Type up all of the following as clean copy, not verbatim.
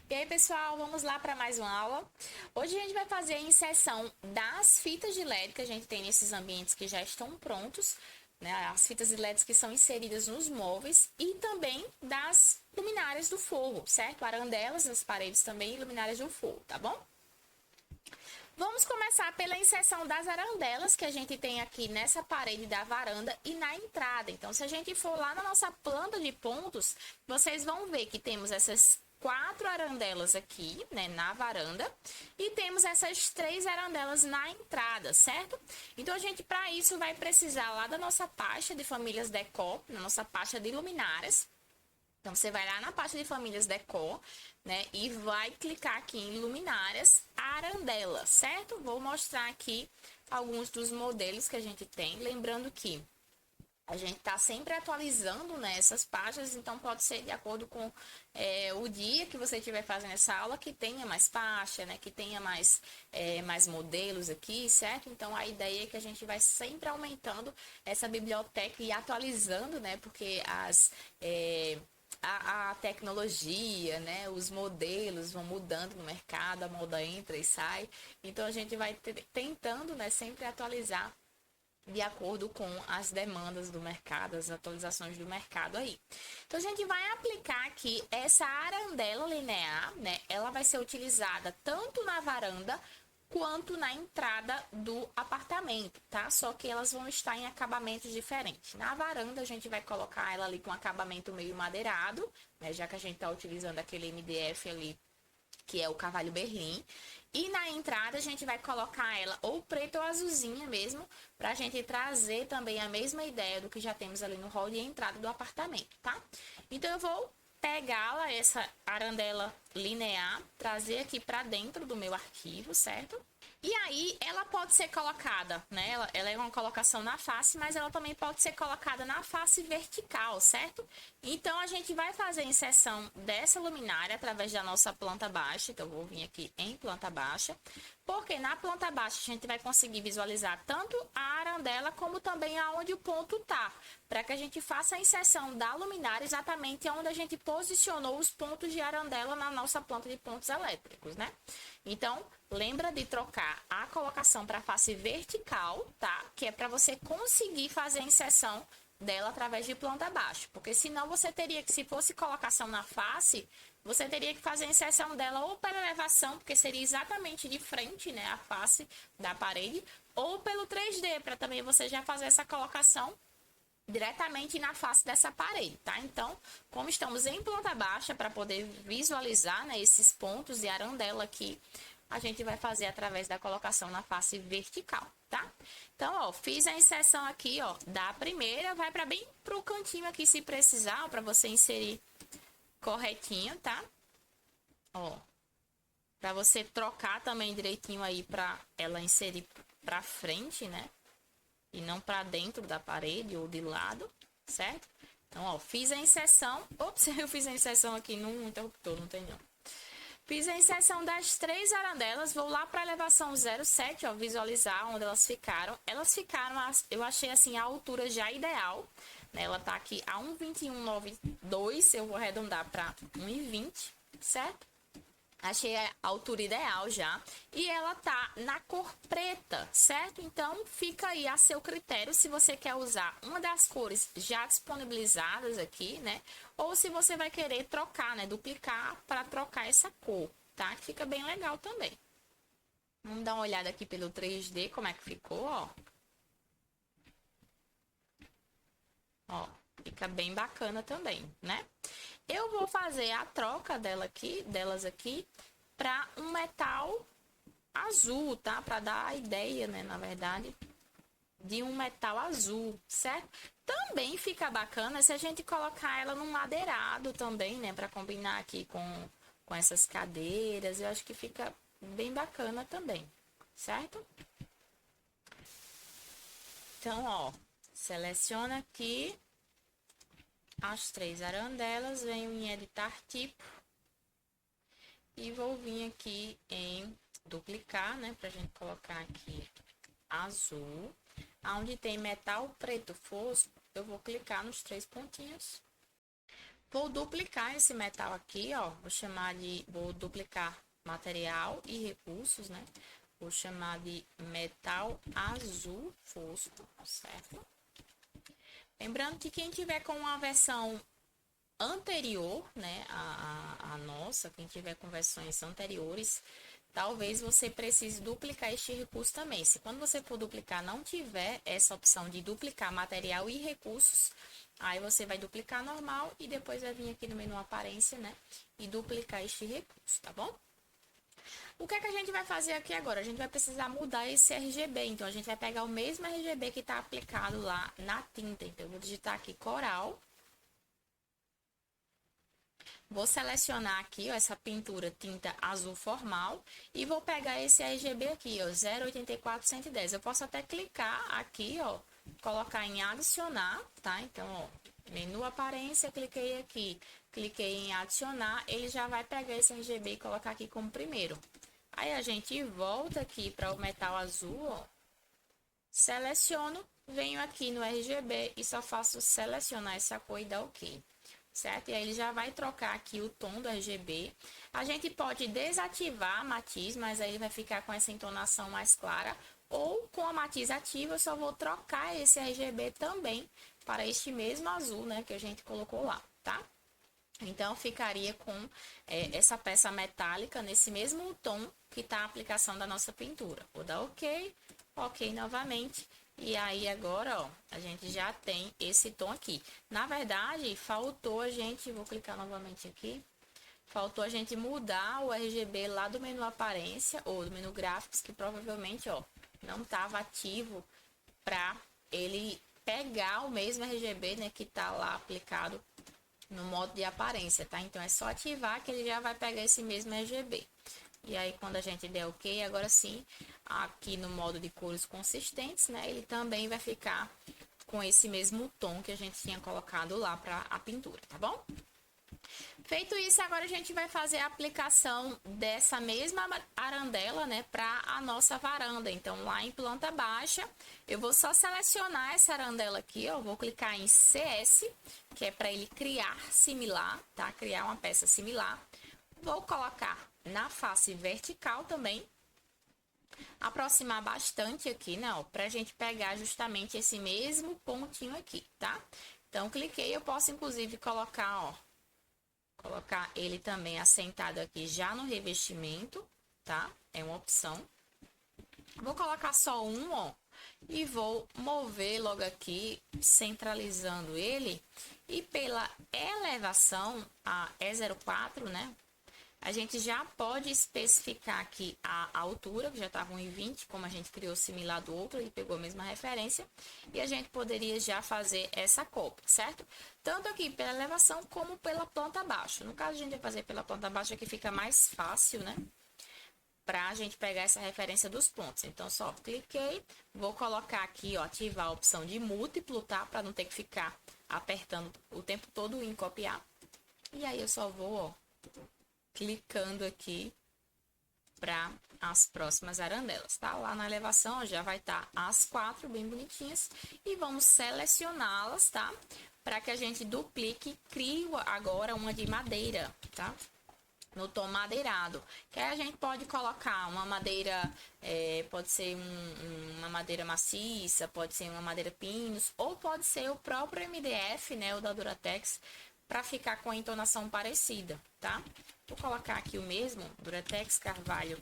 E aí, pessoal, vamos lá para mais uma aula. Hoje a gente vai fazer a inserção das fitas de LED que a gente tem nesses ambientes que já estão prontos, né? As fitas de LED que são inseridas nos móveis e também das luminárias do forro, certo? Arandelas nas paredes também e luminárias do forro, tá bom? Vamos começar pela inserção das arandelas que a gente tem aqui nessa parede da varanda e na entrada. Então, se a gente for lá na nossa planta de pontos, vocês vão ver que temos essas 4 arandelas aqui, né, na varanda, e temos essas 3 arandelas na entrada, certo? Então, a gente, para isso, vai precisar lá da nossa pasta de famílias Decor, na nossa pasta de luminárias. Então, você vai lá na pasta de famílias Decor, né, e vai clicar aqui em luminárias arandela, certo? Vou mostrar aqui alguns dos modelos que a gente tem, lembrando que a gente está sempre atualizando, né, essas páginas, então pode ser de acordo com o dia que você estiver fazendo essa aula, que tenha mais faixa, né, que tenha mais modelos aqui, certo? Então a ideia é que a gente vai sempre aumentando essa biblioteca e atualizando, né, porque a tecnologia, né, os modelos vão mudando no mercado, a moda entra e sai, então a gente vai tentando, né, sempre atualizar de acordo com as demandas do mercado, as atualizações do mercado aí. Então, a gente vai aplicar aqui essa arandela linear, né? Ela vai ser utilizada tanto na varanda quanto na entrada do apartamento, tá? Só que elas vão estar em acabamentos diferentes. Na varanda, a gente vai colocar ela ali com acabamento meio madeirado, né? Já que a gente está utilizando aquele MDF ali, que é o Cavalho Berlim. E na entrada a gente vai colocar ela ou preta ou azulzinha mesmo, para a gente trazer também a mesma ideia do que já temos ali no hall de entrada do apartamento, tá? Então eu vou pegá-la, essa arandela linear, trazer aqui para dentro do meu arquivo, certo? E aí, ela pode ser colocada, né? Ela é uma colocação na face, mas ela também pode ser colocada na face vertical, certo? Então, a gente vai fazer a inserção dessa luminária através da nossa planta baixa. Então, eu vou vir aqui em planta baixa, porque na planta baixa a gente vai conseguir visualizar tanto a arandela como também aonde o ponto tá, para que a gente faça a inserção da luminária exatamente onde a gente posicionou os pontos de arandela na nossa planta de pontos elétricos, né? Então, lembra de trocar a colocação para face vertical, tá? Que é para você conseguir fazer a inserção dela através de planta baixa. Porque senão você teria que, se fosse colocação na face, você teria que fazer a inserção dela ou pela elevação, porque seria exatamente de frente, né? A face da parede, ou pelo 3D, para também você já fazer essa colocação diretamente na face dessa parede, tá? Então, como estamos em planta baixa, para poder visualizar, né, esses pontos de arandela aqui, a gente vai fazer através da colocação na face vertical, tá? Então, ó, fiz a inserção aqui, ó, da primeira, vai para bem pro cantinho aqui se precisar, para você inserir corretinho, tá? Ó, para você trocar também direitinho aí para ela inserir para frente, né? E não para dentro da parede ou de lado, certo? Então, ó, fiz a inserção. Ops, eu fiz a inserção aqui num interruptor, não tem não. Fiz a inserção das 3 arandelas, vou lá para a elevação 07, ó, visualizar onde elas ficaram. Elas ficaram, eu achei assim, a altura já ideal, né? Ela tá aqui a 1,2192, eu vou arredondar para 1,20, certo? Achei a altura ideal já. E ela tá na cor preta, certo? Então, fica aí a seu critério se você quer usar uma das cores já disponibilizadas aqui, né? Ou se você vai querer trocar, né? Duplicar para trocar essa cor, tá? Que fica bem legal também. Vamos dar uma olhada aqui pelo 3D, como é que ficou, ó. Ó, fica bem bacana também, né? Eu vou fazer a troca delas aqui para um metal azul, tá? Para dar a ideia, né, na verdade, de um metal azul, certo? Também fica bacana se a gente colocar ela num madeirado também, né, para combinar aqui com essas cadeiras. Eu acho que fica bem bacana também, certo? Então, ó, seleciona aqui as 3 arandelas, venho em editar tipo e vou vir aqui em duplicar, né, pra gente colocar aqui azul. Onde tem metal preto fosco, eu vou clicar nos 3 pontinhos. Vou duplicar esse metal aqui, ó. Vou duplicar material e recursos, né? Vou chamar de metal azul fosco, certo? Lembrando que quem tiver com uma versão anterior, né, a nossa, quem tiver com versões anteriores, talvez você precise duplicar este recurso também. Se quando você for duplicar não tiver essa opção de duplicar material e recursos, aí você vai duplicar normal e depois vai vir aqui no menu aparência, né, e duplicar este recurso, tá bom? O que é que a gente vai fazer aqui agora? A gente vai precisar mudar esse RGB, então a gente vai pegar o mesmo RGB que está aplicado lá na tinta. Então eu vou digitar aqui Coral. Vou selecionar aqui, ó, essa pintura tinta azul formal e vou pegar esse RGB aqui, ó, 084-110. Eu posso até clicar aqui, ó, colocar em adicionar, tá? Então, ó, menu aparência, cliquei aqui, cliquei em adicionar, ele já vai pegar esse RGB e colocar aqui como primeiro. Aí a gente volta aqui para o metal azul, ó, seleciono, venho aqui no RGB e só faço selecionar essa cor e dar OK. Certo? E aí ele já vai trocar aqui o tom do RGB. A gente pode desativar a matiz, mas aí ele vai ficar com essa entonação mais clara. Ou com a matiz ativa, eu só vou trocar esse RGB também para este mesmo azul, né, que a gente colocou lá, tá? Então, ficaria com essa peça metálica nesse mesmo tom que está a aplicação da nossa pintura. Vou dar OK, OK novamente. E aí, agora, ó, a gente já tem esse tom aqui. Na verdade, faltou a gente, vou clicar novamente aqui, faltou a gente mudar o RGB lá do menu aparência, ou do menu gráficos, que provavelmente, ó, não estava ativo para ele pegar o mesmo RGB, né, que tá lá aplicado no modo de aparência, tá? Então, é só ativar que ele já vai pegar esse mesmo RGB. E aí, quando a gente der OK, agora sim, aqui no modo de cores consistentes, né? Ele também vai ficar com esse mesmo tom que a gente tinha colocado lá para a pintura, tá bom? Feito isso, agora a gente vai fazer a aplicação dessa mesma arandela, né, para a nossa varanda. Então, lá em planta baixa, eu vou só selecionar essa arandela aqui, ó, vou clicar em CS, que é para ele criar similar, tá? Criar uma peça similar. Vou colocar na face vertical também, aproximar bastante aqui, né, ó, pra gente pegar justamente esse mesmo pontinho aqui, tá? Então, cliquei, eu posso inclusive colocar ele também assentado aqui já no revestimento, tá? É uma opção. Vou colocar só um, ó, e vou mover logo aqui, centralizando ele. E pela elevação, a E04, né? A gente já pode especificar aqui a altura, que já estava 1,20, como a gente criou similar do outro, e pegou a mesma referência. E a gente poderia já fazer essa cópia, certo? Tanto aqui pela elevação, como pela planta baixa. No caso, a gente vai fazer pela planta baixa, que fica mais fácil, né? Para a gente pegar essa referência dos pontos. Então, só cliquei, vou colocar aqui, ó, ativar a opção de múltiplo, tá? Para não ter que ficar apertando o tempo todo em copiar. E aí, eu só vou, ó, clicando aqui para as próximas arandelas, tá? Lá na elevação, ó, já vai estar as 4 bem bonitinhas e vamos selecioná-las, tá? Para que a gente duplique, crie agora uma de madeira, tá? No tom madeirado, que aí a gente pode colocar uma madeira, pode ser uma madeira maciça, pode ser uma madeira pinus, ou pode ser o próprio MDF, né, o da Duratex, para ficar com a entonação parecida, tá? Vou colocar aqui o mesmo, Duratex Carvalho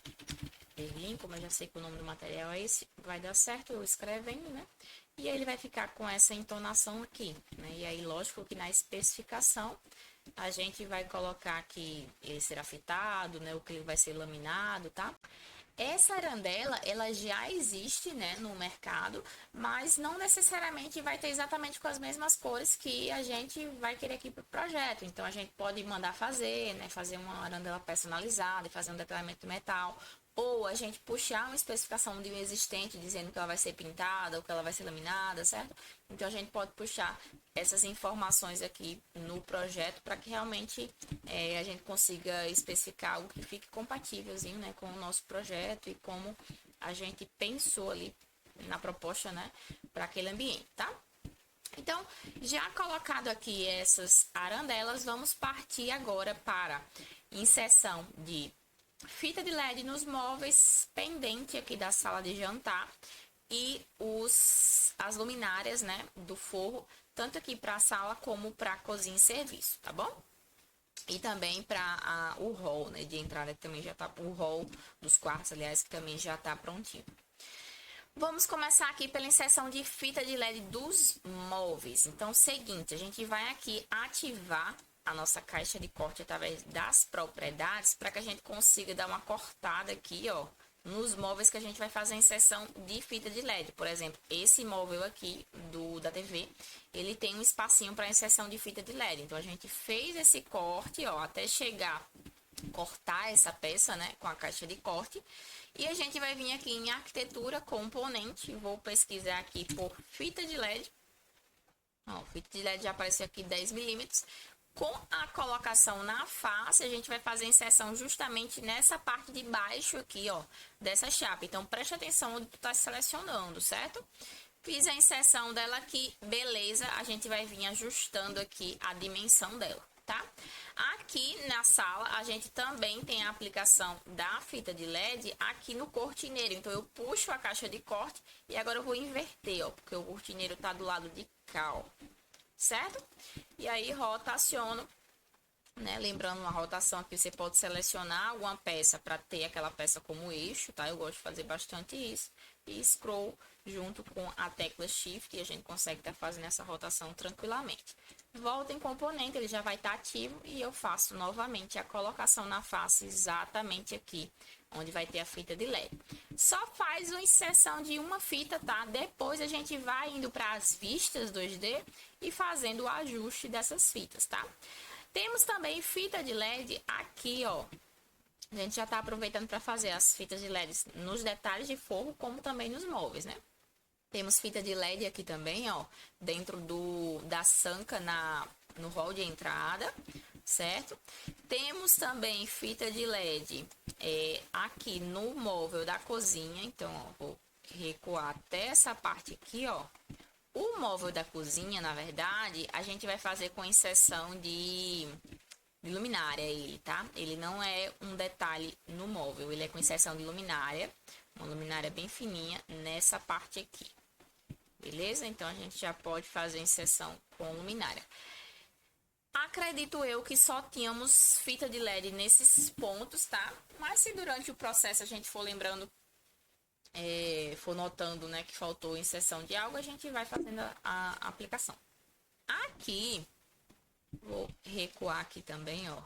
Berlim, como eu já sei que o nome do material é esse, vai dar certo eu escrevendo, né? E aí ele vai ficar com essa entonação aqui, né? E aí, lógico que na especificação, a gente vai colocar que ele será fitado, né? O que vai ser laminado, tá? Essa arandela, ela já existe, né, no mercado, mas não necessariamente vai ter exatamente com as mesmas cores que a gente vai querer aqui para o projeto. Então, a gente pode mandar fazer, né, fazer uma arandela personalizada e fazer um detalhamento de metal. Ou a gente puxar uma especificação de um existente dizendo que ela vai ser pintada ou que ela vai ser laminada, certo? Então, a gente pode puxar essas informações aqui no projeto para que realmente a gente consiga especificar algo que fique compatívelzinho, né, com o nosso projeto e como a gente pensou ali na proposta, né, para aquele ambiente, tá? Então, já colocado aqui essas arandelas, vamos partir agora para inserção de fita de LED nos móveis pendente aqui da sala de jantar e as luminárias, né, do forro, tanto aqui para a sala como para a cozinha e serviço, tá bom? E também para o hall, né, de entrada, que também já tá, o hall dos quartos, aliás, que também já tá prontinho. Vamos começar aqui pela inserção de fita de LED dos móveis. Então, seguinte, a gente vai aqui ativar a nossa caixa de corte através das propriedades para que a gente consiga dar uma cortada aqui, ó, nos móveis que a gente vai fazer a inserção de fita de LED. Por exemplo, esse móvel aqui da TV, ele tem um espacinho para inserção de fita de LED. Então, a gente fez esse corte, ó, até chegar, cortar essa peça, né, com a caixa de corte. E a gente vai vir aqui em arquitetura, componente, vou pesquisar aqui por fita de LED. Ó, fita de LED já apareceu aqui 10 milímetros. Com a colocação na face, a gente vai fazer a inserção justamente nessa parte de baixo aqui, ó, dessa chapa. Então, preste atenção onde tu tá selecionando, certo? Fiz a inserção dela aqui, beleza, a gente vai vir ajustando aqui a dimensão dela, tá? Aqui na sala, a gente também tem a aplicação da fita de LED aqui no cortineiro. Então, eu puxo a caixa de corte e agora eu vou inverter, ó, porque o cortineiro tá do lado de cá, ó, certo? E aí, rotaciono, né? Lembrando, uma rotação aqui, você pode selecionar alguma peça para ter aquela peça como eixo, tá? Eu gosto de fazer bastante isso. E scroll junto com a tecla Shift e a gente consegue estar fazendo essa rotação tranquilamente. Volta em componente, ele já vai estar ativo e eu faço novamente a colocação na face exatamente aqui, onde vai ter a fita de LED. Só faz uma inserção de uma fita, tá? Depois a gente vai indo para as vistas 2D e fazendo o ajuste dessas fitas, tá? Temos também fita de LED aqui, ó. A gente já tá aproveitando para fazer as fitas de LED nos detalhes de forro, como também nos móveis, né? Temos fita de LED aqui também, ó, dentro da sanca no hall de entrada, certo? Temos também fita de LED aqui no móvel da cozinha, então, ó, vou recuar até essa parte aqui, ó. O móvel da cozinha, na verdade, a gente vai fazer com inserção de luminária ele, tá? Ele não é um detalhe no móvel, ele é com inserção de luminária, uma luminária bem fininha nessa parte aqui. Beleza? Então, a gente já pode fazer inserção com luminária. Acredito eu que só tínhamos fita de LED nesses pontos, tá? Mas se durante o processo a gente for lembrando, for notando, né, que faltou inserção de algo, a gente vai fazendo a aplicação. Aqui, vou recuar aqui também, ó.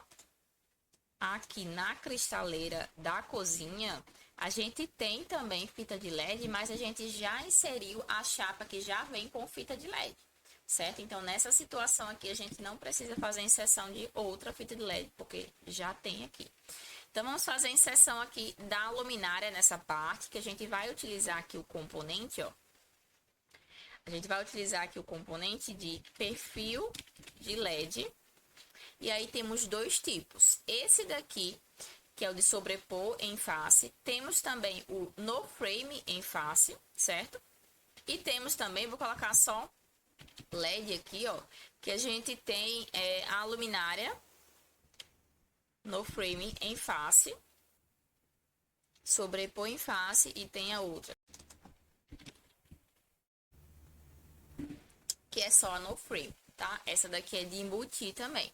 Aqui na cristaleira da cozinha, a gente tem também fita de LED, mas a gente já inseriu a chapa que já vem com fita de LED, certo? Então, nessa situação aqui, a gente não precisa fazer a inserção de outra fita de LED, porque já tem aqui. Então, vamos fazer a inserção aqui da luminária nessa parte, que a gente vai utilizar aqui o componente, ó. A gente vai utilizar aqui o componente de perfil de LED. E aí, temos dois tipos. Esse daqui, que é o de sobrepor em face. Temos também o no frame em face, certo? E temos também, vou colocar só LED aqui, ó, que a gente tem a luminária no frame em face, sobrepor em face e tem a outra, que é só no frame, tá? Essa daqui é de embutir também.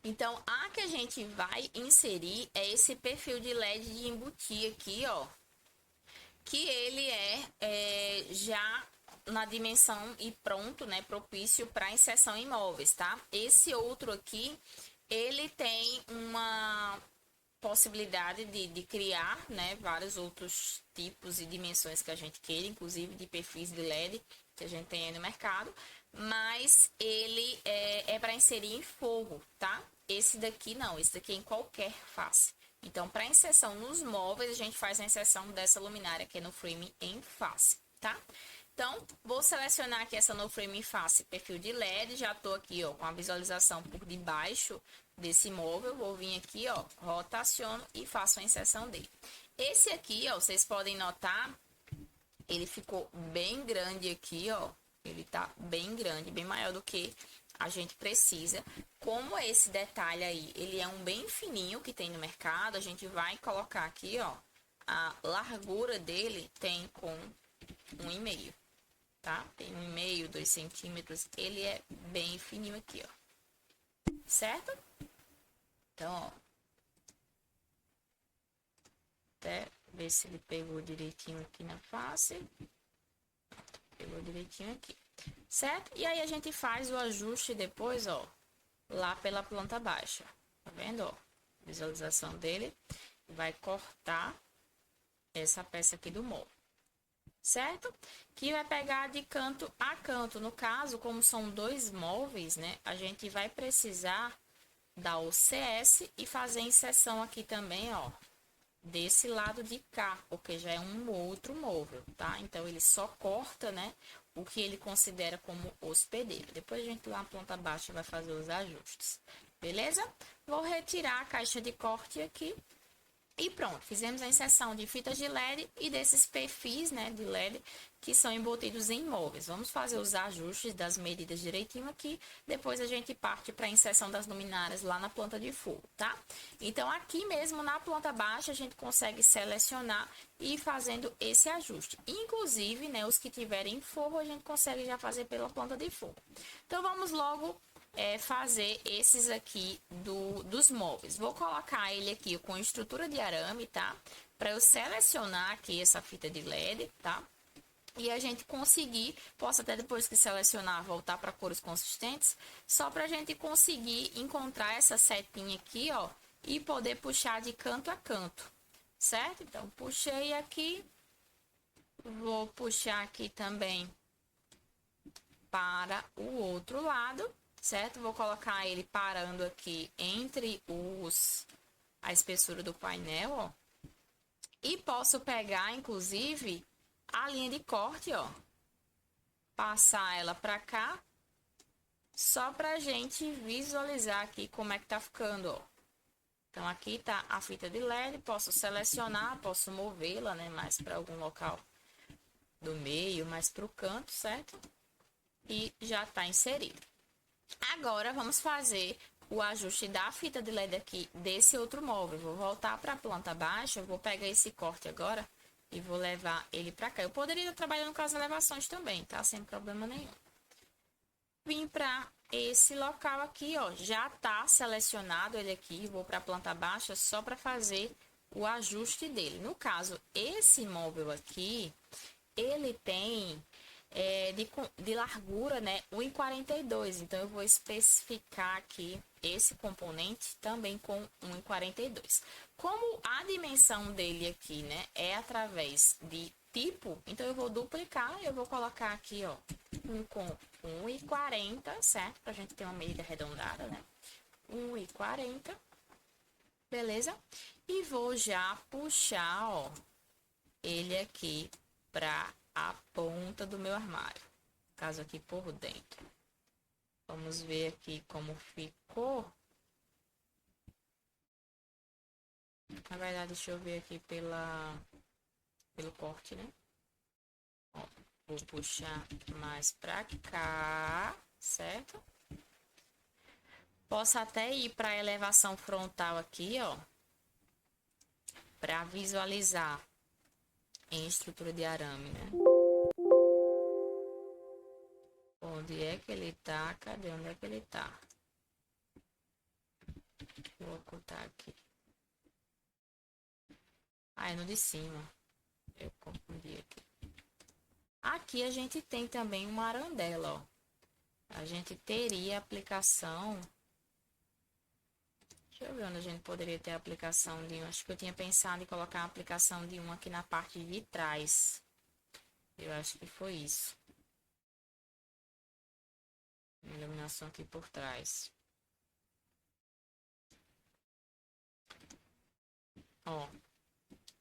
Então, a que a gente vai inserir é esse perfil de LED de embutir aqui, ó. Que ele já na dimensão e pronto, né? Propício para inserção em móveis, tá? Esse outro aqui, ele tem uma possibilidade de criar, né? Vários outros tipos e dimensões que a gente queira, inclusive de perfis de LED que a gente tem aí no mercado. Mas ele é para inserir em forro, tá? Esse daqui não, esse daqui é em qualquer face. Então, para inserção nos móveis, a gente faz a inserção dessa luminária que é no frame em face, tá? Então, vou selecionar aqui essa no frame em face, perfil de LED, já tô aqui, ó, com a visualização por debaixo desse móvel, vou vir aqui, ó, rotaciono e faço a inserção dele. Esse aqui, ó, vocês podem notar, ele ficou bem grande aqui, ó. Ele tá bem grande, bem maior do que a gente precisa. Como esse detalhe aí, ele é um bem fininho que tem no mercado, a gente vai colocar aqui, ó, a largura dele tem com 1,5, tá? Tem 1,5, 2 centímetros, ele é bem fininho aqui, ó, certo? Então, ó, até ver se ele pegou direitinho aqui na face. Pegou direitinho aqui, certo? E aí a gente faz o ajuste depois, ó, lá pela planta baixa, tá vendo, ó? Visualização dele, vai cortar essa peça aqui do molde, certo? Que vai pegar de canto a canto. No caso, como são dois móveis, né? A gente vai precisar dar o CS e fazer inserção aqui também, ó, desse lado de cá, porque já é um outro móvel, tá? Então, ele só corta, né, o que ele considera como hospedeiro. Depois a gente lá na planta baixa vai fazer os ajustes, beleza? Vou retirar a caixa de corte aqui. E pronto, fizemos a inserção de fitas de LED e desses perfis, né, de LED que são embutidos em móveis. Vamos fazer os ajustes das medidas direitinho aqui, depois a gente parte para a inserção das luminárias lá na planta de fogo, tá? Então, aqui mesmo na planta baixa, a gente consegue selecionar e ir fazendo esse ajuste. Inclusive, né, os que tiverem forro, a gente consegue já fazer pela planta de fogo. Então, vamos logo fazer esses aqui dos móveis. Vou colocar ele aqui com estrutura de arame, tá? Para eu selecionar aqui essa fita de LED, tá? E a gente conseguir, posso até depois que selecionar, voltar para cores consistentes, só para a gente conseguir encontrar essa setinha aqui, ó, e poder puxar de canto a canto, certo? Então, puxei aqui, vou puxar aqui também para o outro lado, certo? Vou colocar ele parando aqui entre a espessura do painel, ó. E posso pegar, inclusive, a linha de corte, ó. Passar ela pra cá, só pra gente visualizar aqui como é que tá ficando, ó. Então, aqui tá a fita de LED, posso selecionar, posso movê-la, né, mais para algum local do meio, mais pro canto, certo? E já tá inserido. Agora, vamos fazer o ajuste da fita de LED aqui desse outro móvel. Vou voltar para a planta baixa, vou pegar esse corte agora e vou levar ele para cá. Eu poderia estar trabalhando com as elevações também, tá? Sem problema nenhum. Vim para esse local aqui, ó, já tá selecionado ele aqui. Vou para a planta baixa só para fazer o ajuste dele. No caso, esse móvel aqui, ele tem de largura, né, 1,42. Então, eu vou especificar aqui esse componente também com 1,42. Como a dimensão dele aqui, né, é através de tipo, então eu vou duplicar, eu vou colocar aqui, ó, com 1,40, certo? Pra gente ter uma medida arredondada, né? 1,40, beleza? E vou já puxar, ó, ele aqui pra a ponta do meu armário, caso aqui por dentro. Vamos ver aqui como ficou. Na verdade, deixa eu ver aqui pelo corte, né? Ó, vou puxar mais pra cá, certo? Posso até ir para a elevação frontal aqui, ó, para visualizar em estrutura de arame, né? Onde é que ele tá? Cadê? Onde é que ele tá? Vou ocultar aqui. Ah, é no de cima. Eu confundi aqui. Aqui a gente tem também uma arandela, ó. A gente teria aplicação. Deixa eu ver onde a gente poderia ter a aplicação de um. Acho que eu tinha pensado em colocar a aplicação de um aqui na parte de trás. Eu acho que foi isso. Iluminação aqui por trás. Ó,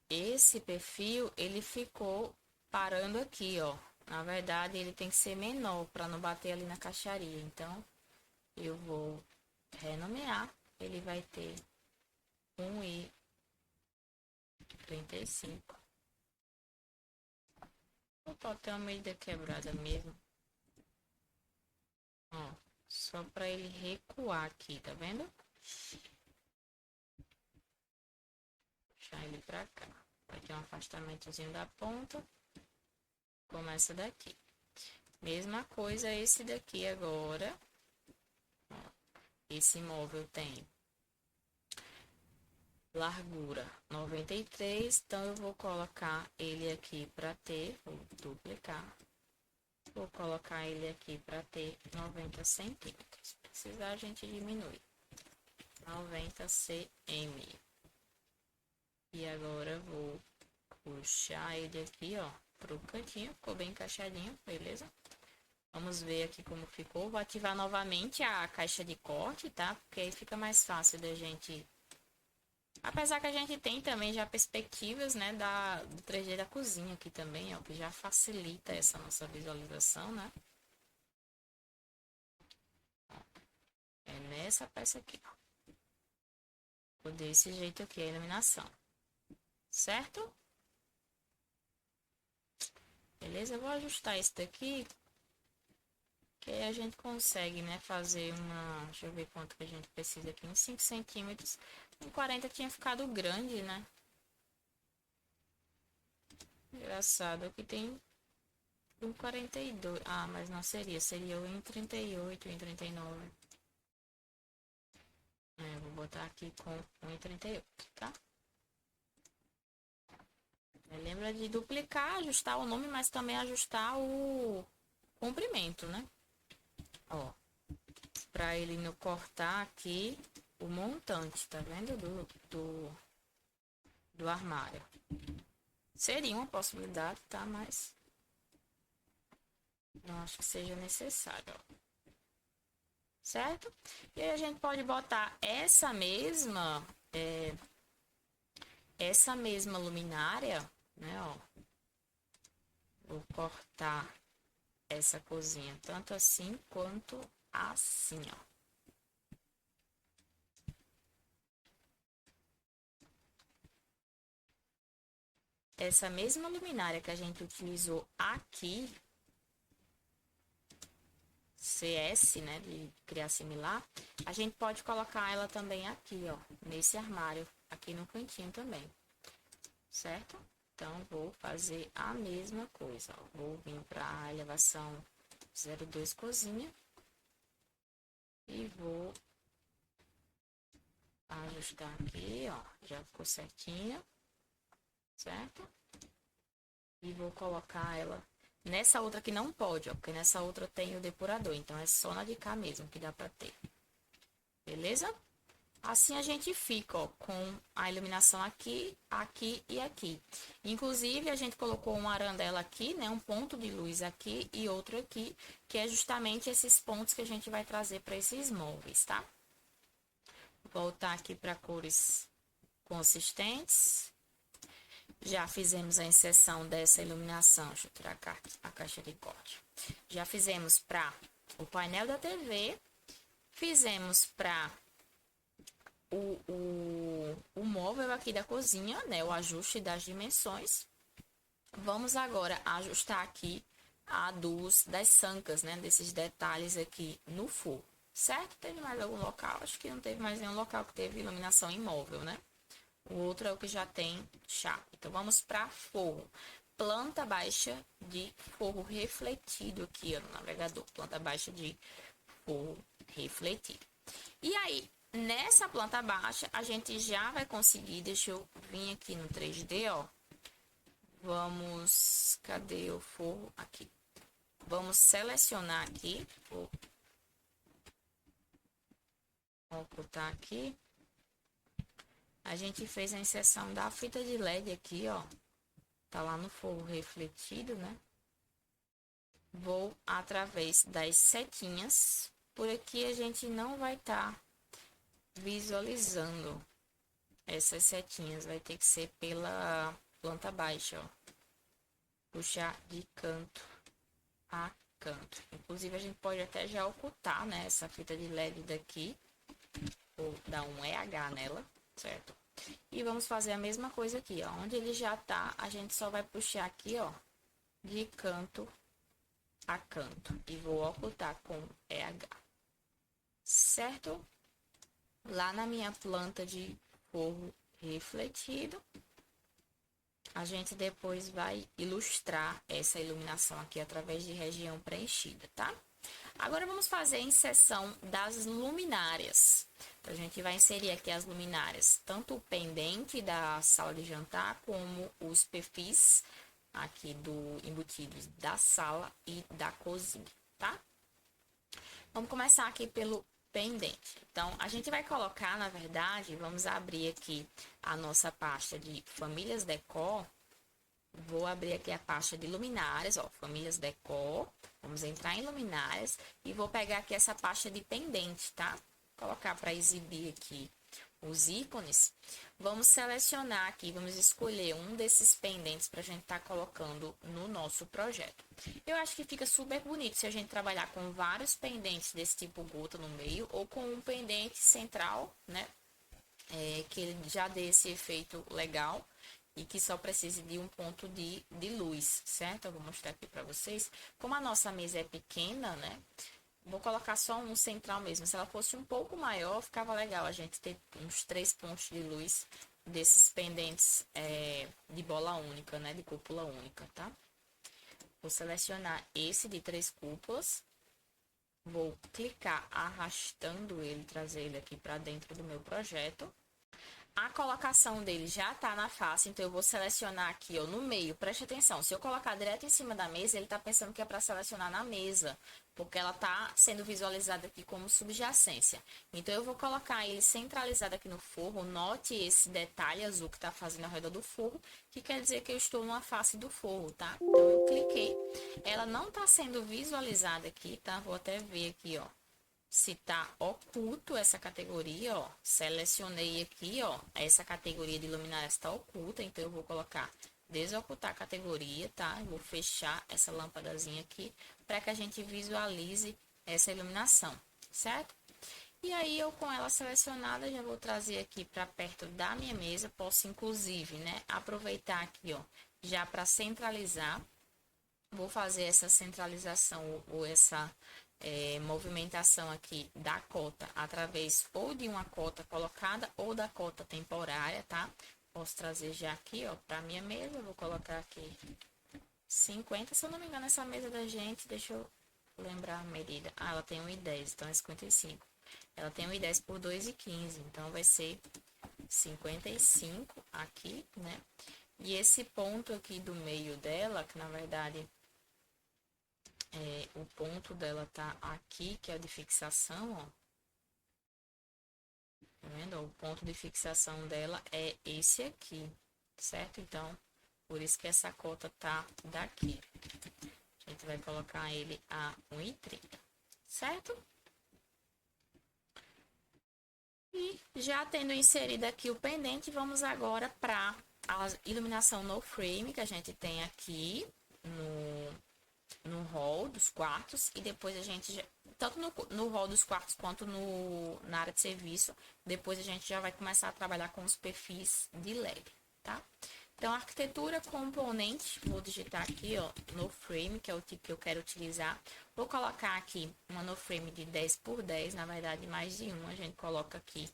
esse perfil, ele ficou parando aqui, ó. Na verdade, ele tem que ser menor para não bater ali na caixaria. Então, eu vou renomear. Ele vai ter 1,35. Pode ter uma medida quebrada mesmo. Só para ele recuar aqui, tá vendo? Puxar ele pra cá. Vai ter um afastamentozinho da ponta. Começa daqui. Mesma coisa esse daqui agora. Ó, esse móvel tem largura 93, então eu vou colocar ele aqui para ter, vou duplicar. Vou colocar ele aqui para ter 90 centímetros. Se precisar, a gente diminui. 90 cm. E agora vou puxar ele aqui, ó, pro cantinho. Ficou bem encaixadinho, beleza? Vamos ver aqui como ficou. Vou ativar novamente a caixa de corte, tá? Porque aí fica mais fácil da gente... Apesar que a gente tem também já perspectivas, né, do 3D da cozinha aqui também, ó, que já facilita essa nossa visualização, né? É nessa peça aqui, ó. Desse jeito aqui a iluminação. Certo? Beleza? Eu vou ajustar esse daqui. Que aí a gente consegue, né, fazer uma... Deixa eu ver quanto que a gente precisa aqui. Uns 5 centímetros. Um 40 tinha ficado grande, né? Engraçado. Aqui tem um 42. Ah, mas não seria. Seria o em 38, em 39. Vou botar aqui com 1,38, tá? Lembra de duplicar, ajustar o nome, mas também ajustar o comprimento, né? Ó, pra ele não cortar aqui o montante, tá vendo? Do armário. Seria uma possibilidade, tá? Mas não acho que seja necessário, ó. Certo? E aí a gente pode botar essa mesma luminária, né, ó. Vou cortar essa cozinha tanto assim quanto assim, ó. Essa mesma luminária que a gente utilizou aqui, CS, né, de criar similar, a gente pode colocar ela também aqui, ó, nesse armário, aqui no cantinho também, certo? Então, vou fazer a mesma coisa, ó. Vou vir para a elevação 02 cozinha e vou ajustar aqui, ó, já ficou certinha, certo? E vou colocar ela nessa outra que não pode, ó, porque nessa outra tem o depurador, então é só na de cá mesmo que dá pra ter. Beleza? Assim a gente fica, ó, com a iluminação aqui, aqui e aqui. Inclusive, a gente colocou uma arandela aqui, né, um ponto de luz aqui e outro aqui, que é justamente esses pontos que a gente vai trazer para esses móveis, tá? Voltar aqui para cores consistentes. Já fizemos a inserção dessa iluminação. Deixa eu tirar a caixa de corte. Já fizemos para o painel da TV. Fizemos para o móvel aqui da cozinha, né? O ajuste das dimensões. Vamos agora ajustar aqui a das sancas, né? Desses detalhes aqui no forro. Certo? Teve mais algum local? Acho que não teve mais nenhum local que teve iluminação em móvel, né? O outro é o que já tem chá. Então, vamos para forro. Planta baixa de forro refletido aqui, ó, no navegador. Planta baixa de forro refletido. E aí, nessa planta baixa, a gente já vai conseguir... Deixa eu vir aqui no 3D, ó. Vamos... Cadê o forro? Aqui. Vamos selecionar aqui. Vou ocultar aqui. A gente fez a inserção da fita de LED aqui, ó. Tá lá no forro refletido, né? Vou através das setinhas. Por aqui a gente não vai estar visualizando essas setinhas. Vai ter que ser pela planta baixa, ó. Puxar de canto a canto. Inclusive a gente pode até já ocultar, né? Essa fita de LED daqui. Vou dar um EH nela, certo? E vamos fazer a mesma coisa aqui, ó. Onde ele já tá, a gente só vai puxar aqui, ó, de canto a canto. E vou ocultar com EH. certo? Lá na minha planta de forro refletido, a gente depois vai ilustrar essa iluminação aqui através de região preenchida, tá? Agora vamos fazer a inserção das luminárias. Então, a gente vai inserir aqui as luminárias, tanto o pendente da sala de jantar, como os perfis aqui do embutidos da sala e da cozinha, tá? Vamos começar aqui pelo pendente. Então, a gente vai colocar, na verdade, vamos abrir aqui a nossa pasta de famílias decor. Vou abrir aqui a pasta de luminárias, ó, famílias decor. Vamos entrar em luminárias e vou pegar aqui essa pasta de pendente, tá? Colocar para exibir aqui os ícones. Vamos selecionar aqui, vamos escolher um desses pendentes para a gente estar colocando no nosso projeto. Eu acho que fica super bonito se a gente trabalhar com vários pendentes desse tipo gota no meio ou com um pendente central, né? Que ele já dê esse efeito legal e que só precise de um ponto de luz, certo? Eu vou mostrar aqui para vocês. Como a nossa mesa é pequena, né? Vou colocar só um central mesmo. Se ela fosse um pouco maior, ficava legal a gente ter uns 3 pontos de luz desses pendentes de bola única, né? De cúpula única, tá? Vou selecionar esse de 3 cúpulas. Vou clicar arrastando ele, trazer ele aqui para dentro do meu projeto. A colocação dele já tá na face, então eu vou selecionar aqui, ó, no meio. Preste atenção, se eu colocar direto em cima da mesa, ele tá pensando que é para selecionar na mesa, porque ela tá sendo visualizada aqui como subjacência. Então, eu vou colocar ele centralizado aqui no forro. Note esse detalhe azul que tá fazendo ao redor do forro, que quer dizer que eu estou numa face do forro, tá? Então, eu cliquei. Ela não tá sendo visualizada aqui, tá? Vou até ver aqui, ó. Se tá oculto essa categoria, ó, selecionei aqui, ó, essa categoria de luminárias está oculta, então eu vou colocar desocultar a categoria, tá? Eu vou fechar essa lâmpadazinha aqui para que a gente visualize essa iluminação, certo? E aí, eu com ela selecionada, já vou trazer aqui para perto da minha mesa, posso inclusive, né, aproveitar aqui, ó, já para centralizar, vou fazer essa centralização ou essa movimentação aqui da cota através ou de uma cota colocada ou da cota temporária, tá? Posso trazer já aqui, ó, para minha mesa, vou colocar aqui 50, se eu não me engano, essa mesa da gente, deixa eu lembrar a medida. Ah, ela tem 1,10, então é 55. Ela tem 1,10 por 2,15, então vai ser 55 aqui, né? E esse ponto aqui do meio dela, que na verdade o ponto dela tá aqui, que é o de fixação, ó. Tá vendo? O ponto de fixação dela é esse aqui, certo? Então, por isso que essa cota tá daqui. A gente vai colocar ele a 1,30, certo? E já tendo inserido aqui o pendente, vamos agora para a iluminação no frame que a gente tem aqui no hall dos quartos, e depois a gente, tanto no hall dos quartos quanto na área de serviço, depois a gente já vai começar a trabalhar com os perfis de LED, tá? Então, arquitetura componente, vou digitar aqui, ó, no frame, que é o tipo que eu quero utilizar. Vou colocar aqui uma no frame de 10 por 10, na verdade, mais de uma, a gente coloca aqui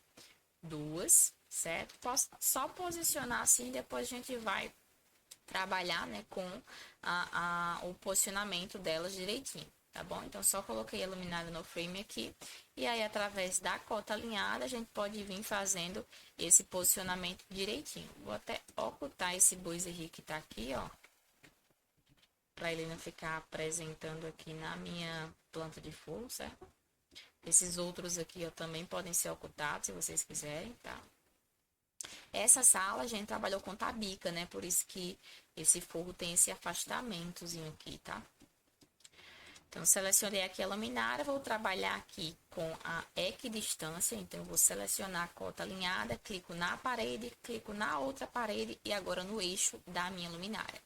2, certo? Posso só posicionar assim, depois a gente vai trabalhar, né, com o posicionamento delas direitinho, tá bom? Então, só coloquei a luminária no frame aqui, e aí, através da cota alinhada, a gente pode vir fazendo esse posicionamento direitinho. Vou até ocultar esse buiserie que tá aqui, ó, para ele não ficar apresentando aqui na minha planta de forro, certo? Esses outros aqui, ó, também podem ser ocultados, se vocês quiserem, tá? Essa sala a gente trabalhou com tabica, né? Por isso que esse forro tem esse afastamentozinho aqui, tá? Então, selecionei aqui a luminária, vou trabalhar aqui com a equidistância. Então, eu vou selecionar a cota alinhada, clico na parede, clico na outra parede e agora no eixo da minha luminária.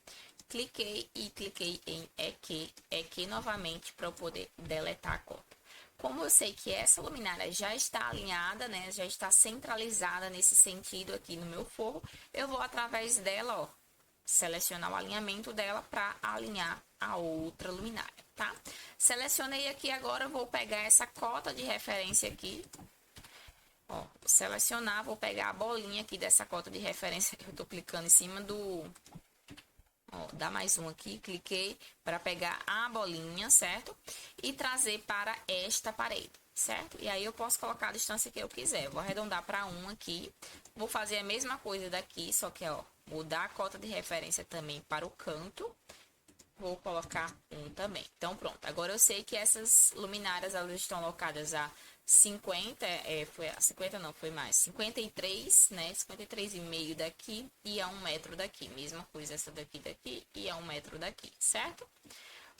Cliquei e cliquei em EQ novamente para eu poder deletar a cota. Como eu sei que essa luminária já está alinhada, né, já está centralizada nesse sentido aqui no meu forro, eu vou através dela, ó, selecionar o alinhamento dela para alinhar a outra luminária. tá? Selecionei aqui agora, vou pegar essa cota de referência aqui. Ó, vou selecionar, vou pegar a bolinha aqui dessa cota de referência que eu tô clicando em cima do... Ó, dá mais um aqui, cliquei para pegar a bolinha, certo? E trazer para esta parede, certo? E aí eu posso colocar a distância que eu quiser. Vou arredondar para 1 aqui. Vou fazer a mesma coisa daqui, só que, ó, mudar a cota de referência também para o canto. Vou colocar 1 também. Então, pronto. Agora eu sei que essas luminárias, elas estão locadas a 50, foi a 50 não, foi mais, 53, né, 53,5 daqui e a 1 metro daqui, mesma coisa essa daqui e a 1 metro daqui, certo?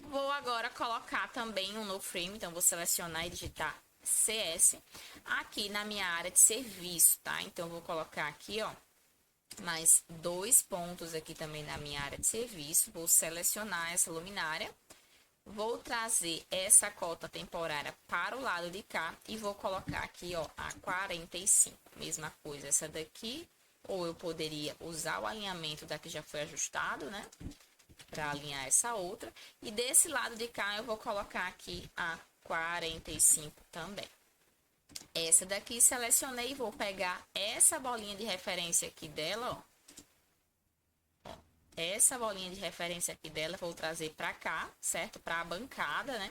Vou agora colocar também um no frame, então vou selecionar e digitar CS aqui na minha área de serviço, tá? Então, vou colocar aqui, ó, mais 2 pontos aqui também na minha área de serviço, vou selecionar essa luminária. Vou trazer essa cota temporária para o lado de cá e vou colocar aqui, ó, a 45. Mesma coisa essa daqui, ou eu poderia usar o alinhamento da que já foi ajustado, né? Para alinhar essa outra. E desse lado de cá eu vou colocar aqui a 45 também. Essa daqui selecionei e vou pegar essa bolinha de referência aqui dela, ó. Essa bolinha de referência aqui dela eu vou trazer para cá, certo? Para a bancada, né?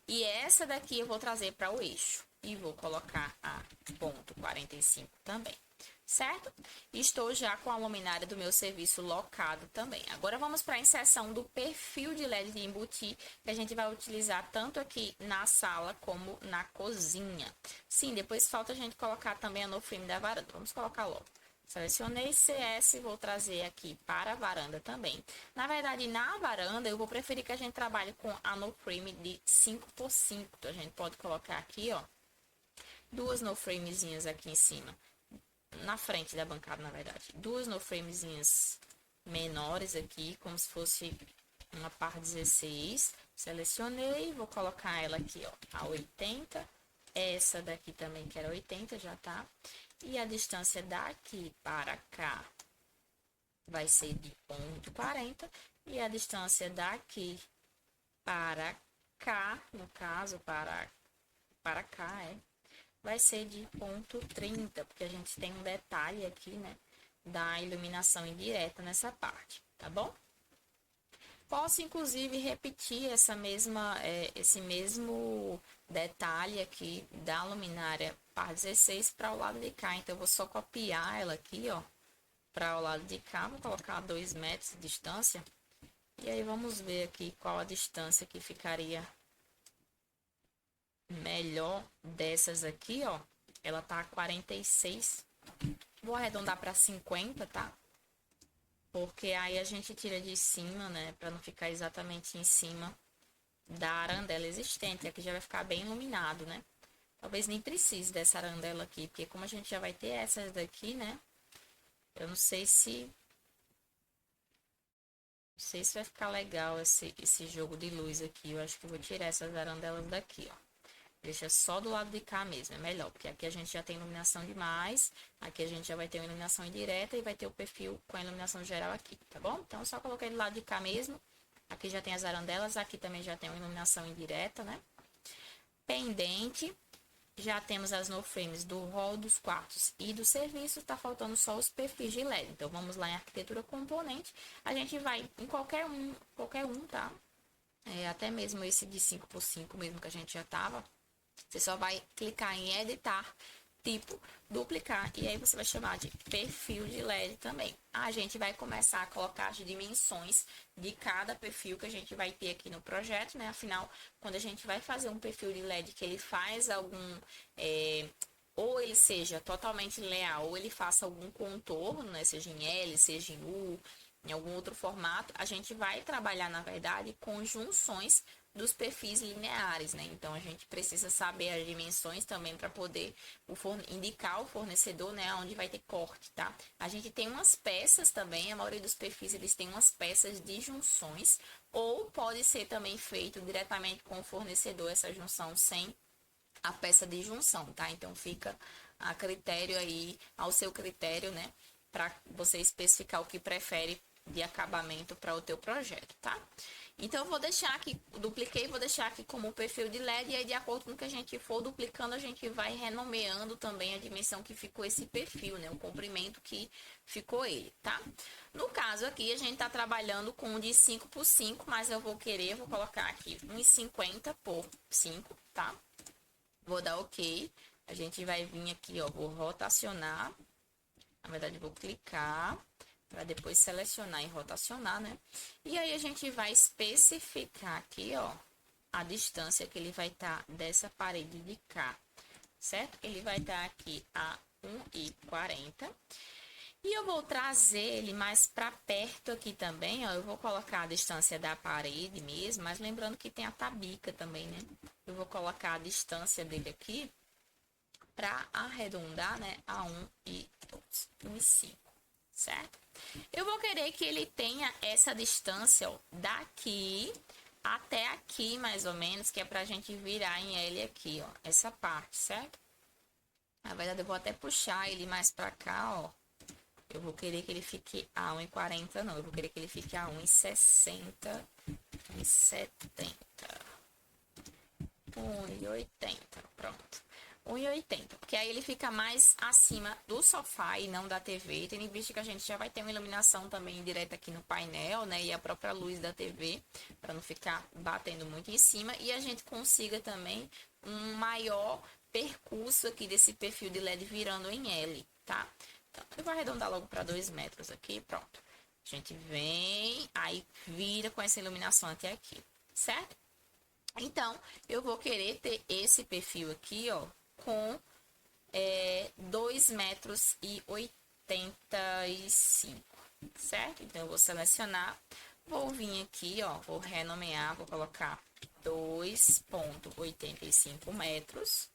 E essa daqui eu vou trazer para o eixo. E vou colocar a ponto 45 também, certo? Estou já com a luminária do meu serviço locado também. Agora vamos para a inserção do perfil de LED de embutir, que a gente vai utilizar tanto aqui na sala como na cozinha. Sim, depois falta a gente colocar também a no frame da varanda. Vamos colocar logo. Selecionei CS, vou trazer aqui para a varanda também. Na verdade, na varanda, eu vou preferir que a gente trabalhe com a no frame de 5x5. Então, a gente pode colocar aqui, ó, 2 no framezinhas aqui em cima. Na frente da bancada, na verdade. 2 no framezinhas menores aqui, como se fosse uma par 16. Selecionei, vou colocar ela aqui, ó, a 80. Essa daqui também, que era 80, já tá. E a distância daqui para cá vai ser de ponto 40. E a distância daqui para cá, no caso, para cá, vai ser de ponto 30. Porque a gente tem um detalhe aqui, né, da iluminação indireta nessa parte, tá bom? Posso, inclusive, repetir esse mesmo detalhe aqui da luminária par 16 para o lado de cá. Então, eu vou só copiar ela aqui, ó, para o lado de cá. Vou colocar 2 metros de distância. E aí, vamos ver aqui qual a distância que ficaria melhor dessas aqui, ó. Ela tá a 46. Vou arredondar para 50, tá? Porque aí a gente tira de cima, né? Para não ficar exatamente em cima da arandela existente. Aqui já vai ficar bem iluminado, né? Talvez nem precise dessa arandela aqui. Porque como a gente já vai ter essas daqui, né? Eu não sei se... Não sei se vai ficar legal esse jogo de luz aqui. Eu acho que eu vou tirar essas arandelas daqui, ó. Deixa só do lado de cá mesmo, é melhor, porque aqui a gente já tem iluminação demais, aqui a gente já vai ter uma iluminação indireta e vai ter o perfil com a iluminação geral aqui, tá bom? Então, eu só coloquei do lado de cá mesmo, aqui já tem as arandelas, aqui também já tem uma iluminação indireta, né? Pendente, já temos as no frames do hall, dos quartos e do serviço, tá faltando só os perfis de LED. Então, vamos lá em arquitetura componente, a gente vai em qualquer um, tá? Até mesmo esse de 5x5 mesmo que a gente já tava. Você só vai clicar em editar, tipo, duplicar, e aí você vai chamar de perfil de LED também. A gente vai começar a colocar as dimensões de cada perfil que a gente vai ter aqui no projeto, né? Afinal, quando a gente vai fazer um perfil de LED que ele faz algum... ou ele seja totalmente linear, ou ele faça algum contorno, né? Seja em L, seja em U, em algum outro formato, a gente vai trabalhar, na verdade, com junções dos perfis lineares, né? Então, a gente precisa saber as dimensões também para poder indicar o fornecedor, né? Onde vai ter corte, tá? A gente tem umas peças também, a maioria dos perfis, eles têm umas peças de junções, ou pode ser também feito diretamente com o fornecedor, essa junção sem a peça de junção, tá? Então, fica a critério aí, ao seu critério, né? Para você especificar o que prefere de acabamento para o teu projeto, tá? Então, eu vou deixar aqui, dupliquei, vou deixar aqui como perfil de LED, e aí de acordo com o que a gente for duplicando, a gente vai renomeando também a dimensão que ficou esse perfil, né? O comprimento que ficou ele, tá? No caso aqui, a gente tá trabalhando com um de 5 por 5, mas eu vou colocar aqui 1,50 por 5, tá? Vou dar OK. A gente vai vir aqui, ó, vou rotacionar. Na verdade, vou clicar para depois selecionar e rotacionar, né? E aí, a gente vai especificar aqui, ó, a distância que ele vai estar dessa parede de cá, certo? Ele vai estar aqui a 1,40. E eu vou trazer ele mais para perto aqui também, ó. Eu vou colocar a distância da parede mesmo, mas lembrando que tem a tabica também, né? Eu vou colocar a distância dele aqui para arredondar, né, a 1,5, certo? Eu vou querer que ele tenha essa distância, ó, daqui até aqui, mais ou menos, que é pra gente virar em L aqui, ó, essa parte, certo? Na verdade, eu vou até puxar ele mais pra cá, ó. Eu vou querer que ele fique a 1,40, não. Eu vou querer que ele fique a 1,60, 1,70, 1,80, pronto. 1,80, porque aí ele fica mais acima do sofá e não da TV, tendo em vista que a gente já vai ter uma iluminação também direta aqui no painel, né, e a própria luz da TV, para não ficar batendo muito em cima, e a gente consiga também um maior percurso aqui desse perfil de LED virando em L, tá? Então, eu vou arredondar logo para 2 metros aqui, pronto. A gente vem, aí vira com essa iluminação até aqui, certo? Então, eu vou querer ter esse perfil aqui, ó, com 2 metros e 85, certo? Então, eu vou selecionar, vou vir aqui, ó, vou renomear, vou colocar 2,85 metros.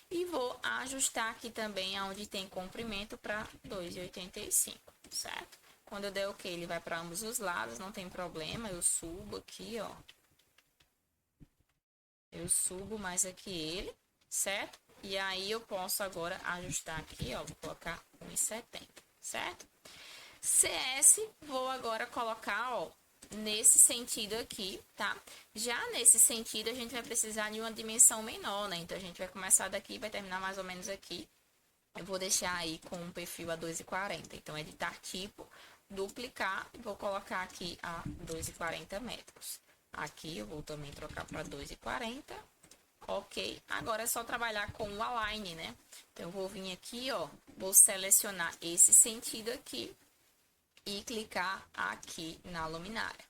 E vou ajustar aqui também onde tem comprimento para 2,85, certo? Quando eu der OK, ele vai para ambos os lados, não tem problema. Eu subo aqui, ó. Eu subo mais aqui ele, certo? E aí, eu posso agora ajustar aqui, ó. Vou colocar 1,70, certo? CS, vou agora colocar, ó, nesse sentido aqui, tá? Já nesse sentido, a gente vai precisar de uma dimensão menor, né? Então, a gente vai começar daqui e vai terminar mais ou menos aqui. Eu vou deixar aí com um perfil a 2,40. Então, editar tipo, duplicar e vou colocar aqui a 2,40 metros. Aqui, eu vou também trocar para 2,40. OK. Agora, é só trabalhar com o align, né? Então, eu vou vir aqui, ó, vou selecionar esse sentido aqui e clicar aqui na luminária,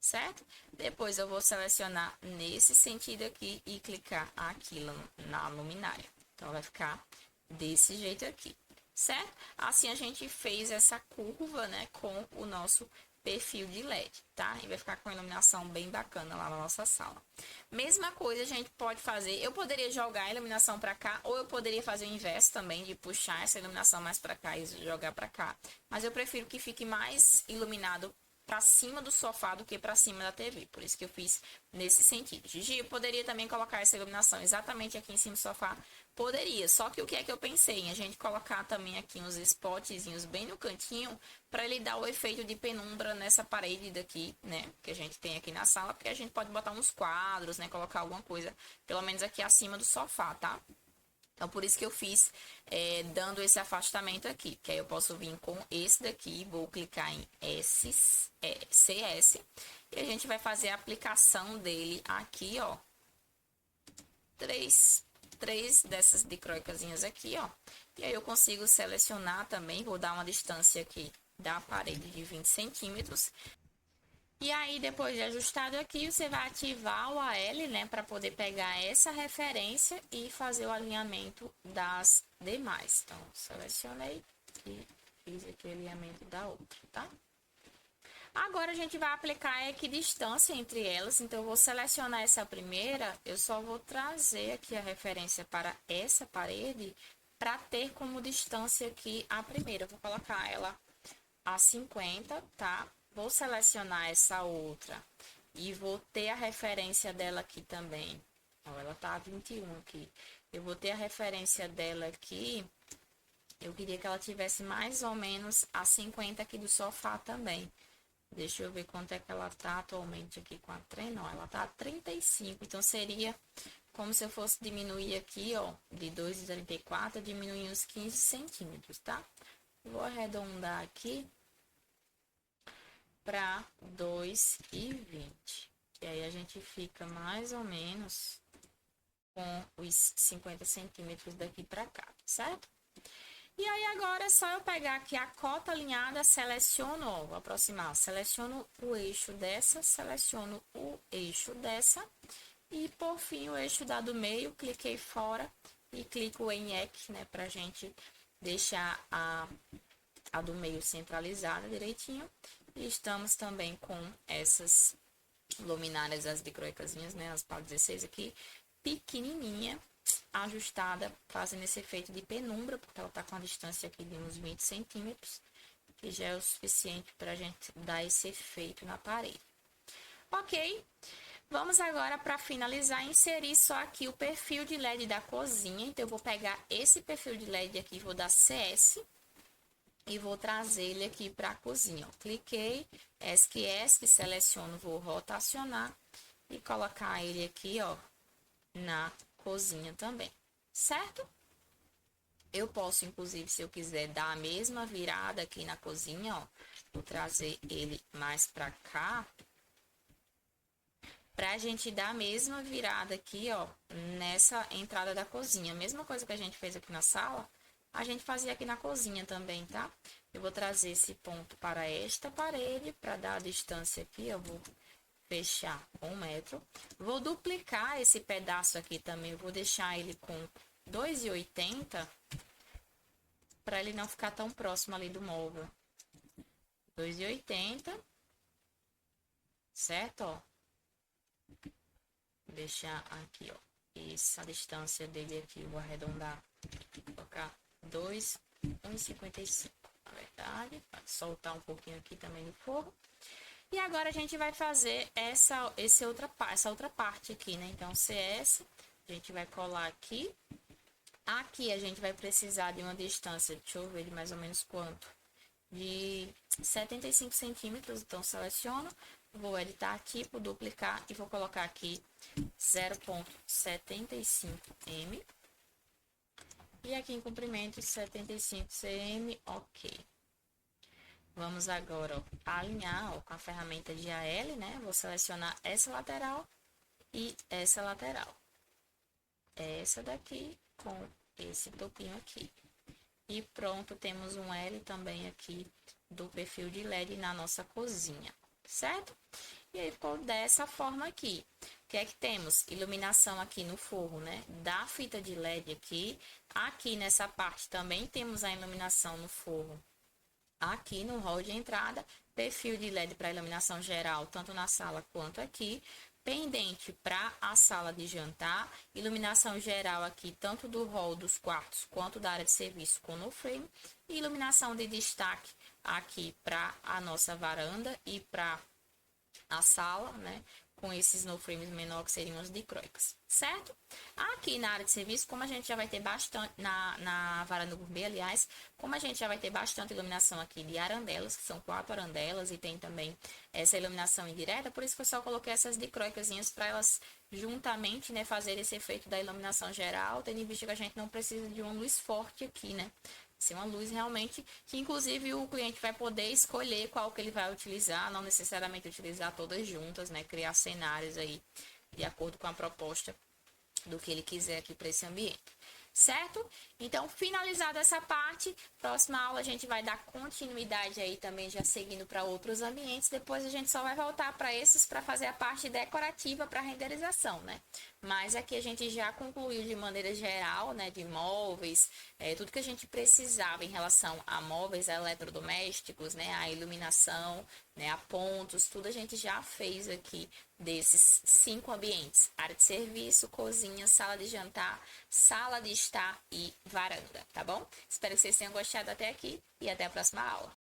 certo? Depois eu vou selecionar nesse sentido aqui e clicar aqui na luminária. Então, vai ficar desse jeito aqui, certo? Assim a gente fez essa curva, né, com o nosso perfil de LED, tá? E vai ficar com a iluminação bem bacana lá na nossa sala. Mesma coisa a gente pode fazer, eu poderia jogar a iluminação para cá, ou eu poderia fazer o inverso também, de puxar essa iluminação mais para cá e jogar para cá. Mas eu prefiro que fique mais iluminado para cima do sofá do que para cima da TV. Por isso que eu fiz nesse sentido. Gigi, eu poderia também colocar essa iluminação exatamente aqui em cima do sofá? Poderia, só que o que é que eu pensei? Em a gente colocar também aqui uns spotzinhos bem no cantinho para ele dar o efeito de penumbra nessa parede daqui, né? Que a gente tem aqui na sala, porque a gente pode botar uns quadros, né? Colocar alguma coisa, pelo menos aqui acima do sofá, tá? Então, por isso que eu fiz dando esse afastamento aqui. Que aí eu posso vir com esse daqui, vou clicar em CS. E a gente vai fazer a aplicação dele aqui, ó. Três dessas dicróicasinhas aqui, ó. E aí eu consigo selecionar também, vou dar uma distância aqui da parede de 20 centímetros. E aí, depois de ajustado aqui, você vai ativar o AL, né, para poder pegar essa referência e fazer o alinhamento das demais. Então, selecionei e fiz aqui o alinhamento da outra, tá? Agora, a gente vai aplicar a equidistância entre elas. Então, eu vou selecionar essa primeira, eu só vou trazer aqui a referência para essa parede para ter como distância aqui a primeira. Eu vou colocar ela a 50, tá? Vou selecionar essa outra e vou ter a referência dela aqui também. Ó, ela tá a 21 aqui. Eu vou ter a referência dela aqui. Eu queria que ela tivesse mais ou menos a 50 aqui do sofá também. Deixa eu ver quanto é que ela tá atualmente aqui com a trem. Não, ela tá a 35. Então, seria como se eu fosse diminuir aqui, ó, de 2,34, diminuir uns 15 centímetros, tá? Vou arredondar aqui para 2,20. E aí, a gente fica mais ou menos com os 50 centímetros daqui para cá, certo? E aí, agora é só eu pegar aqui a cota alinhada, seleciono, ó, vou aproximar, seleciono o eixo dessa, seleciono o eixo dessa e, por fim, o eixo da do meio, cliquei fora e clico em EC, né, pra gente deixar a do meio centralizada direitinho. E estamos também com essas luminárias, as dicroicasinhas, né, as PAL 16 aqui, pequenininha, ajustada, fazendo esse efeito de penumbra, porque ela tá com a distância aqui de uns 20 centímetros, que já é o suficiente para a gente dar esse efeito na parede. Ok? Vamos agora, para finalizar, inserir só aqui o perfil de LED da cozinha. Então, eu vou pegar esse perfil de LED aqui, vou dar CS e vou trazer ele aqui para a cozinha. Ó. Cliquei, ESC, seleciono, vou rotacionar e colocar ele aqui, ó, na cozinha também, certo? Eu posso, inclusive, se eu quiser, dar a mesma virada aqui na cozinha, ó. Vou trazer ele mais pra cá. Pra gente dar a mesma virada aqui, ó, nessa entrada da cozinha. A mesma coisa que a gente fez aqui na sala, a gente fazia aqui na cozinha também, tá? Eu vou trazer esse ponto para esta parede, para dar a distância aqui, eu vou fechar 1 metro. Vou duplicar esse pedaço aqui também, vou deixar ele com 2,80 para ele não ficar tão próximo ali do móvel. 2,80, certo? Ó. Vou deixar aqui, ó, essa distância dele aqui, vou arredondar, vou colocar 1,55, na verdade, vai soltar um pouquinho aqui também no forro. E agora a gente vai fazer essa outra parte aqui, né? Então, CS, a gente vai colar aqui. Aqui a gente vai precisar de uma distância, deixa eu ver de mais ou menos quanto, de 75 centímetros. Então, seleciono, vou editar aqui, vou duplicar e vou colocar aqui 0,75 m. E aqui em comprimento 75 cm, ok. Vamos agora, ó, alinhar, ó, com a ferramenta de AL, né? Vou selecionar essa lateral e essa lateral. Essa daqui com esse topinho aqui. E pronto, temos um L também aqui do perfil de LED na nossa cozinha, certo? E aí ficou dessa forma aqui. O que é que temos? Iluminação aqui no forro, né? Da fita de LED aqui. Aqui nessa parte também temos a iluminação no forro. Aqui no hall de entrada, perfil de LED para iluminação geral, tanto na sala quanto aqui. Pendente para a sala de jantar, iluminação geral aqui, tanto do hall dos quartos quanto da área de serviço com no frame. E iluminação de destaque aqui para a nossa varanda e para a sala, né? Com esses no frames menor que seriam os dicróicas, certo? Aqui na área de serviço, como a gente já vai ter bastante, na varanda gourmet, aliás, como a gente já vai ter bastante iluminação aqui de arandelas, que são 4 arandelas, e tem também essa iluminação indireta, por isso que eu só coloquei essas dicróicasinhas para elas juntamente, né, fazer esse efeito da iluminação geral, tendo em vista que a gente não precisa de uma luz forte aqui, né? Ser uma luz realmente que, inclusive, o cliente vai poder escolher qual que ele vai utilizar, não necessariamente utilizar todas juntas, né? Criar cenários aí de acordo com a proposta do que ele quiser aqui para esse ambiente, certo? Então, finalizada essa parte, próxima aula a gente vai dar continuidade aí também, já seguindo para outros ambientes. Depois a gente só vai voltar para esses para fazer a parte decorativa para renderização, né? Mas aqui a gente já concluiu de maneira geral, né, de móveis, tudo que a gente precisava em relação a móveis eletrodomésticos, né, a iluminação, né, a pontos, tudo a gente já fez aqui desses 5 ambientes: área de serviço, cozinha, sala de jantar, sala de estar e varanda, tá bom? Espero que vocês tenham gostado até aqui e até a próxima aula.